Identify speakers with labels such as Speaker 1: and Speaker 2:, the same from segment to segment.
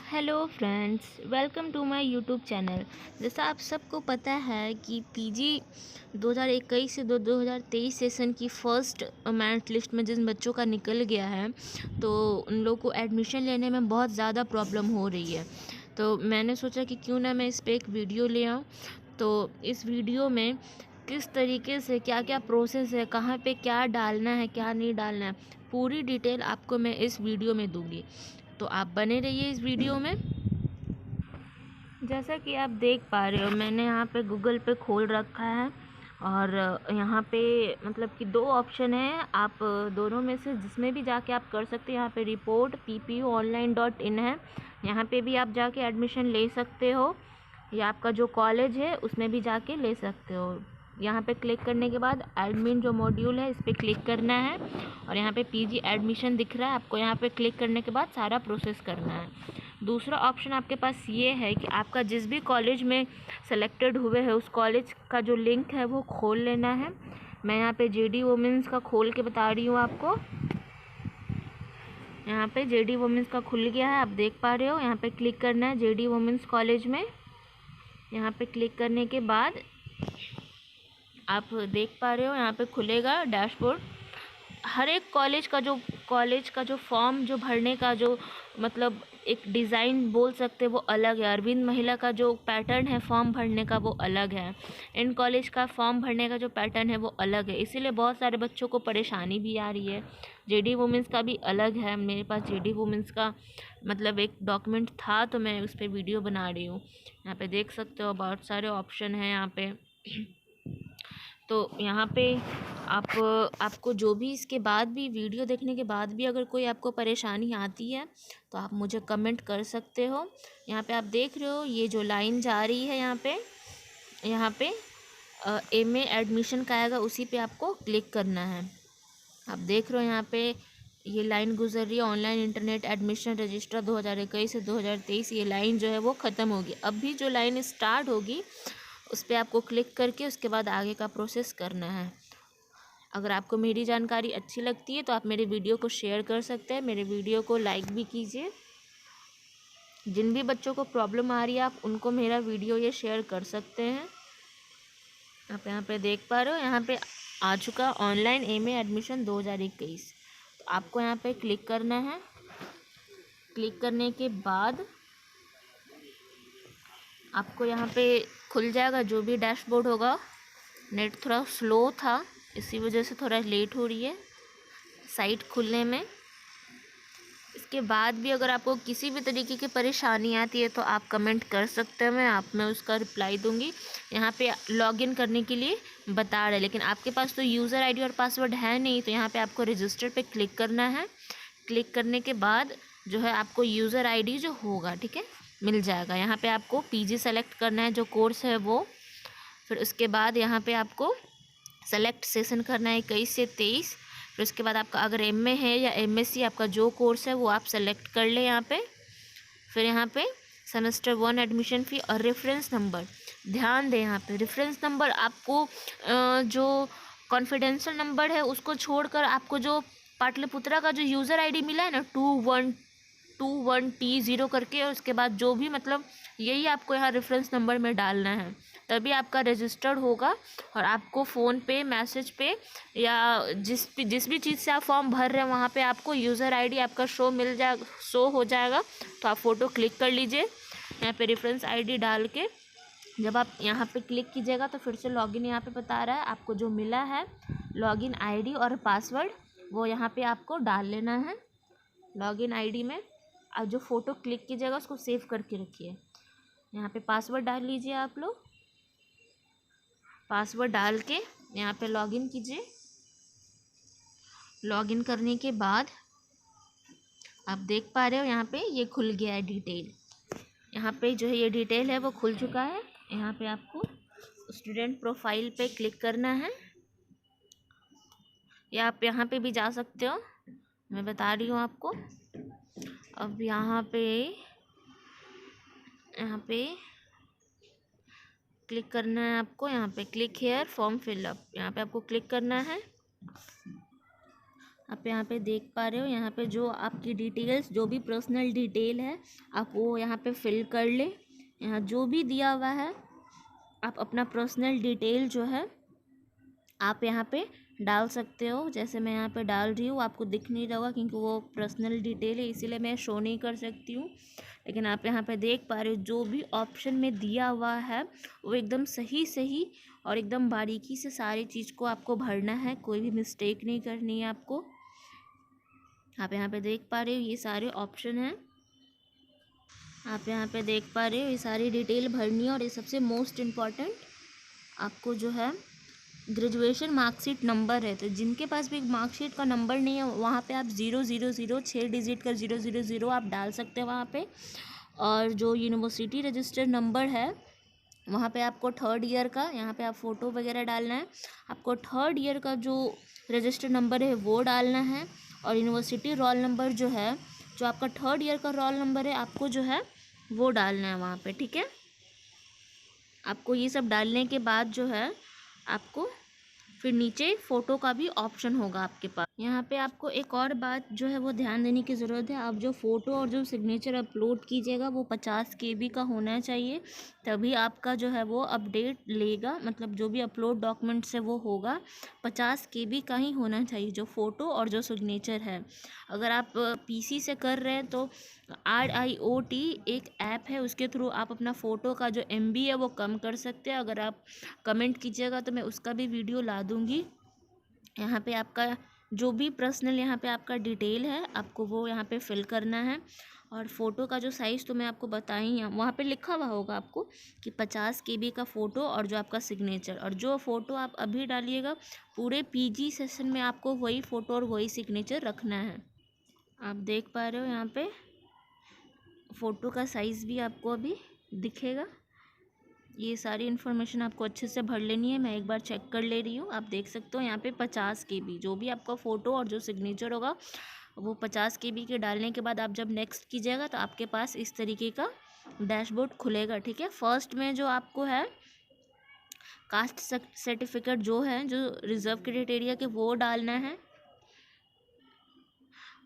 Speaker 1: Hello friends, welcome to my YouTube channel. जैसा आप सबको पता है कि पीजी 2021 से 2023 सेशन की फ़र्स्ट मेरिट लिस्ट में जिन बच्चों का निकल गया है, तो उन लोगों को एडमिशन लेने में बहुत ज़्यादा प्रॉब्लम हो रही है। तो मैंने सोचा कि क्यों ना मैं इस पर एक वीडियो ले आऊँ। तो इस वीडियो में किस तरीके से क्या क्या प्रोसेस है, कहाँ पे क्या डालना है, क्या नहीं डालना है, पूरी डिटेल आपको मैं इस वीडियो में दूंगी। तो आप बने रहिए इस वीडियो में। जैसा कि आप देख पा रहे हो, मैंने यहाँ पे गूगल पे खोल रखा है और यहाँ पे मतलब कि दो ऑप्शन है। आप दोनों में से जिसमें भी जाके आप कर सकते हैं। यहाँ पे रिपोर्ट ppuonline.in है, यहाँ पे भी आप जाके एडमिशन ले सकते हो, या आपका जो कॉलेज है उसमें भी जाके ले सकते हो। यहाँ पे क्लिक करने के बाद एडमिन जो मॉड्यूल है इस पर क्लिक करना है और यहाँ पे पीजी एडमिशन दिख रहा है। आपको यहाँ पे क्लिक करने के बाद सारा प्रोसेस करना है। दूसरा ऑप्शन आपके पास ये है कि आपका जिस भी कॉलेज में सेलेक्टेड हुए है उस कॉलेज का जो लिंक है वो खोल लेना है। मैं यहाँ पे जेडी वुमेंस का खोल के बता रही हूँ आपको। यहाँ पे जेडी वुमेंस का खुल गया है, आप देख पा रहे हो। यहाँ पे क्लिक करना है जेडी वुमेंस कॉलेज में। यहाँ पे क्लिक करने के बाद आप देख पा रहे हो यहाँ पे खुलेगा डैशबोर्ड। हर एक कॉलेज का जो फॉर्म जो भरने का जो मतलब एक डिज़ाइन बोल सकते हैं वो अलग है। अरविंद महिला का जो पैटर्न है फॉर्म भरने का वो अलग है। इन कॉलेज का फॉर्म भरने का जो पैटर्न है वो अलग है, इसीलिए बहुत सारे बच्चों को परेशानी भी आ रही है। जेडी वुमेंस का भी अलग है। मेरे पास जेडी वुमेंस का मतलब एक डॉक्यूमेंट था तो मैं उस पर वीडियो बना रही हूँ। यहाँ पे देख सकते हो बहुत सारे ऑप्शन हैं यहाँ पे। तो यहाँ पे आपको जो भी इसके बाद भी वीडियो देखने के बाद भी अगर कोई आपको परेशानी आती है तो आप मुझे कमेंट कर सकते हो। यहाँ पे आप देख रहे हो ये जो लाइन जा रही है यहाँ पे एमए एडमिशन का आएगा, उसी पे आपको क्लिक करना है। आप देख रहे हो यहाँ पे ये लाइन गुजर रही है, ऑनलाइन इंटरनेट एडमिशन रजिस्टर 2021 से 2023। ये लाइन जो है वो ख़त्म होगी। अभी जो लाइन स्टार्ट होगी उस पर आपको क्लिक करके उसके बाद आगे का प्रोसेस करना है। अगर आपको मेरी जानकारी अच्छी लगती है तो आप मेरे वीडियो को शेयर कर सकते हैं, मेरे वीडियो को लाइक भी कीजिए। जिन भी बच्चों को प्रॉब्लम आ रही है आप उनको मेरा वीडियो ये शेयर कर सकते हैं। आप यहाँ पे देख पा रहे हो यहाँ पे आ चुका ऑनलाइन एमए एडमिशन 2021। तो आपको यहाँ पे क्लिक करना है। क्लिक करने के बाद आपको यहाँ पे खुल जाएगा जो भी डैशबोर्ड होगा। नेट थोड़ा स्लो था, इसी वजह से थोड़ा लेट हो रही है साइट खुलने में। इसके बाद भी अगर आपको किसी भी तरीके की परेशानी आती है तो आप कमेंट कर सकते हैं, मैं उसका रिप्लाई दूंगी। यहाँ पे लॉगिन करने के लिए बता रहे हैं, लेकिन आपके पास तो यूज़र आईडी और पासवर्ड है नहीं, तो यहाँ पे आपको रजिस्टर पे क्लिक करना है। क्लिक करने के बाद जो है आपको यूज़र आईडी जो होगा, ठीक है, मिल जाएगा। यहाँ पे आपको पीजी सेलेक्ट करना है जो कोर्स है वो। फिर उसके बाद यहाँ पे आपको सेलेक्ट सेशन करना है 21 से 23। फिर उसके बाद आपका अगर एमए है या एमएससी आपका जो कोर्स है वो आप सेलेक्ट कर ले यहाँ पे। फिर यहाँ पे सेमेस्टर 1 एडमिशन फ़ी और रेफरेंस नंबर ध्यान दें। यहाँ पे रेफरेंस नंबर आपको जो कॉन्फिडेंशियल नंबर है उसको छोड़कर आपको जो पाटलिपुत्रा का जो यूज़र आईडी मिला है ना 2121T0 करके, और उसके बाद जो भी मतलब यही आपको यहाँ रेफरेंस नंबर में डालना है, तभी आपका रजिस्टर्ड होगा। और आपको फ़ोन पे मैसेज पे या जिस भी चीज़ से आप फॉर्म भर रहे हैं वहाँ पे आपको यूज़र आईडी आपका शो हो जाएगा। तो आप फ़ोटो क्लिक कर लीजिए यहाँ पे रेफरेंस आईडी डाल के। जब आप यहाँ पे क्लिक कीजिएगा तो फिर से लॉगिन यहाँ पे बता रहा है। आपको जो मिला है लॉगिन आईडी और पासवर्ड वो यहाँ पे आपको डाल लेना है। लॉगिन आईडी में और जो फ़ोटो क्लिक कीजिएगा उसको सेव करके रखिए। यहाँ पे पासवर्ड डाल लीजिए आप लोग। पासवर्ड डाल के यहाँ पे लॉगिन कीजिए। लॉगिन करने के बाद आप देख पा रहे हो यहाँ पे ये खुल गया है डिटेल। यहाँ पे जो है ये डिटेल है वो खुल चुका है। यहाँ पे आपको स्टूडेंट प्रोफाइल पे क्लिक करना है, या आप यहाँ पे भी जा सकते हो, मैं बता रही हूँ आपको। अब यहाँ पे क्लिक करना है आपको। यहाँ पे क्लिक हेयर फॉर्म फिलअप, यहाँ पे आपको क्लिक करना है। आप यहाँ पे देख पा रहे हो, यहाँ पे जो आपकी डिटेल्स, जो भी पर्सनल डिटेल है आप वो यहाँ पे फिल कर ले। यहाँ जो भी दिया हुआ है आप अपना पर्सनल डिटेल जो है आप यहाँ पे डाल सकते हो। जैसे मैं यहाँ पे डाल रही हूँ, आपको दिख नहीं रहा होगा क्योंकि वो पर्सनल डिटेल है, इसीलिए मैं शो नहीं कर सकती हूँ। लेकिन आप यहाँ पे देख पा रहे हो जो भी ऑप्शन में दिया हुआ है वो एकदम सही सही और एकदम बारीकी से सारी चीज़ को आपको भरना है, कोई भी मिस्टेक नहीं करनी है आपको। आप यहाँ पे देख पा रहे हो ये सारे ऑप्शन हैं, आप यहाँ पे देख पा रहे हो ये सारी डिटेल भरनी है। और ये सबसे मोस्ट इम्पॉर्टेंट आपको जो है ग्रेजुएशन मार्कशीट नंबर है, तो जिनके पास भी मार्कशीट का नंबर नहीं है वहाँ पे आप 000 6 डिजिट का 000 आप डाल सकते हैं वहाँ पे। और जो यूनिवर्सिटी रजिस्टर नंबर है वहाँ पे आपको थर्ड ईयर का, यहाँ पे आप फ़ोटो वगैरह डालना है, आपको थर्ड ईयर का जो रजिस्टर नंबर है वो डालना है। और यूनिवर्सिटी रोल नंबर जो है, जो आपका थर्ड ईयर का रोल नंबर है आपको जो है वो डालना है वहाँ पे, ठीक है। आपको ये सब डालने के बाद जो है आपको फिर नीचे फ़ोटो का भी ऑप्शन होगा आपके पास। यहाँ पे आपको एक और बात जो है वो ध्यान देने की ज़रूरत है, आप जो फ़ोटो और जो सिग्नेचर अपलोड कीजिएगा वो 50 KB का होना चाहिए, तभी आपका जो है वो अपडेट लेगा। मतलब जो भी अपलोड डॉक्यूमेंट्स है वो होगा 50 KB का ही होना चाहिए, जो फ़ोटो और जो सिग्नेचर है। अगर आप PC से कर रहे हैं तो RIOT एक ऐप है, उसके थ्रू आप अपना फ़ोटो का जो MB है वो कम कर सकते हैं। अगर आप कमेंट कीजिएगा तो मैं उसका भी वीडियो ला दूँगी। यहाँ पे आपका जो भी पर्सनल यहाँ पे आपका डिटेल है आपको वो यहाँ पे फिल करना है। और फ़ोटो का जो साइज़ तो मैं आपको बताई, वहाँ पे लिखा हुआ होगा आपको कि 50 KB का फ़ोटो और जो आपका सिग्नेचर, और जो फ़ोटो आप अभी डालिएगा पूरे PG सेशन में आपको वही फ़ोटो और वही सिग्नेचर रखना है। आप देख पा रहे हो यहाँ पे फ़ोटो का साइज़ भी आपको अभी दिखेगा। ये सारी इन्फॉर्मेशन आपको अच्छे से भर लेनी है, मैं एक बार चेक कर ले रही हूँ। आप देख सकते हो यहाँ पे 50 KB, जो भी आपका फ़ोटो और जो सिग्नेचर होगा वो 50 KB के डालने के बाद आप जब नेक्स्ट कीजिएगा तो आपके पास इस तरीके का डैशबोर्ड खुलेगा, ठीक है। फर्स्ट में जो आपको है कास्ट सर्टिफिकेट जो है, जो रिज़र्व क्राइटेरिया के, वो डालना है।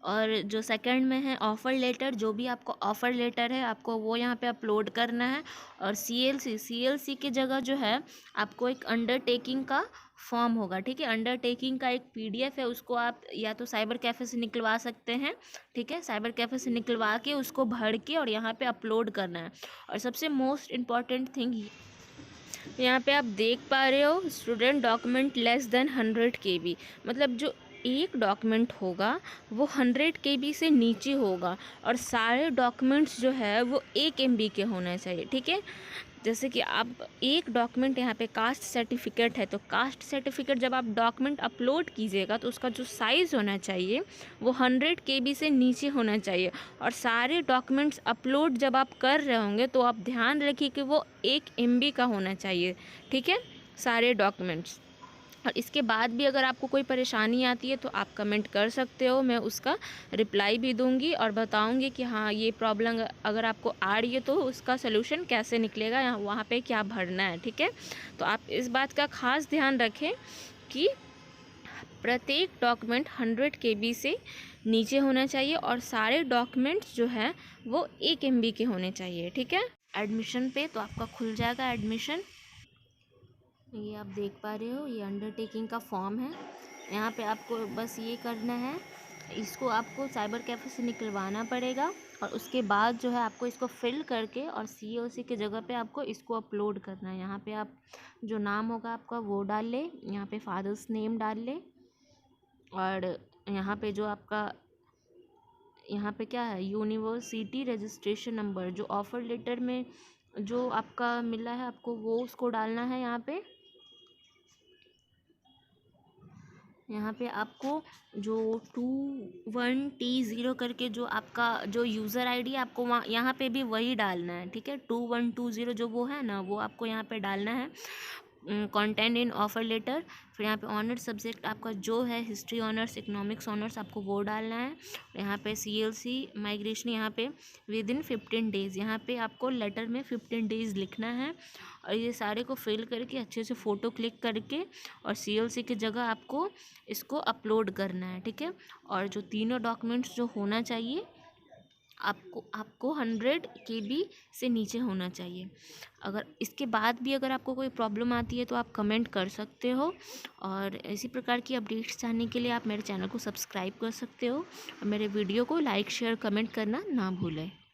Speaker 1: और जो सेकंड में है ऑफ़र लेटर, जो भी आपको ऑफ़र लेटर है आपको वो यहाँ पे अपलोड करना है। और CLC की जगह जो है आपको एक अंडरटेकिंग का फॉर्म होगा, ठीक है। अंडरटेकिंग का एक PDF है, उसको आप या तो साइबर कैफ़े से निकलवा सकते हैं, ठीक है। साइबर कैफ़े से निकलवा के उसको भर के और यहाँ पे अपलोड करना है। और सबसे मोस्ट इम्पॉर्टेंट थिंग यहाँ पे आप देख पा रहे हो, student document less than 100 KB, मतलब जो एक डॉक्यूमेंट होगा वो 100 KB से नीचे होगा। और सारे डॉक्यूमेंट्स जो है वो 1 MB के होने चाहिए, ठीक है। जैसे कि आप एक डॉक्यूमेंट यहाँ पे कास्ट सर्टिफिकेट है, तो कास्ट सर्टिफिकेट जब आप डॉक्यूमेंट अपलोड कीजिएगा तो उसका जो साइज़ होना चाहिए वो 100 KB से नीचे होना चाहिए। और सारे डॉक्यूमेंट्स अपलोड जब आप कर रहे होंगे तो आप ध्यान रखिए कि वो 1 MB का होना चाहिए, ठीक है, सारे डॉक्यूमेंट्स। और इसके बाद भी अगर आपको कोई परेशानी आती है तो आप कमेंट कर सकते हो, मैं उसका रिप्लाई भी दूंगी और बताऊंगी कि हाँ ये प्रॉब्लम अगर आपको आ रही है तो उसका सलूशन कैसे निकलेगा, यहाँ वहाँ पे क्या भरना है, ठीक है। तो आप इस बात का खास ध्यान रखें कि प्रत्येक डॉक्यूमेंट 100 KB से नीचे होना चाहिए और सारे डॉक्यूमेंट्स जो है वो 1 MB के होने चाहिए, ठीक है। एडमिशन पे तो आपका खुल जाएगा एडमिशन। ये आप देख पा रहे हो, ये अंडरटेकिंग का फॉर्म है। यहाँ पे आपको बस ये करना है, इसको आपको साइबर कैफ़े से निकलवाना पड़ेगा और उसके बाद जो है आपको इसको फिल करके और COC की जगह पे आपको इसको अपलोड करना है। यहाँ पे आप जो नाम होगा आपका वो डाल ले, यहाँ पे फादर्स नेम डाल ले। और यहाँ पे जो आपका यहाँ पे क्या है, यूनिवर्सिटी रजिस्ट्रेशन नंबर, जो ऑफ़र लेटर में जो आपका मिला है आपको वो उसको डालना है। यहाँ पे आपको जो 21T0 करके जो आपका जो यूज़र ID है आपको वहाँ यहाँ पे भी वही डालना है, ठीक है। 2120 जो वो है ना वो आपको यहाँ पे डालना है। Content in offer letter. फिर यहाँ पे ऑनर्ड सब्जेक्ट आपका जो है हिस्ट्री ऑनर्स, इकोनॉमिक्स ऑनर्स, आपको वो डालना है। यहाँ पे CLC माइग्रेशन, यहाँ पे विद इन 15 डेज़, यहाँ पे आपको लेटर में 15 डेज़ लिखना है। और ये सारे को फिल करके अच्छे से फ़ोटो क्लिक करके और CLC की जगह आपको इसको अपलोड करना है, ठीक है। और जो तीनों डॉक्यूमेंट्स जो होना चाहिए आपको 100 KB से नीचे होना चाहिए। अगर इसके बाद भी अगर आपको कोई प्रॉब्लम आती है तो आप कमेंट कर सकते हो। और इसी प्रकार की अपडेट्स जानने के लिए आप मेरे चैनल को सब्सक्राइब कर सकते हो और मेरे वीडियो को लाइक शेयर कमेंट करना ना भूलें।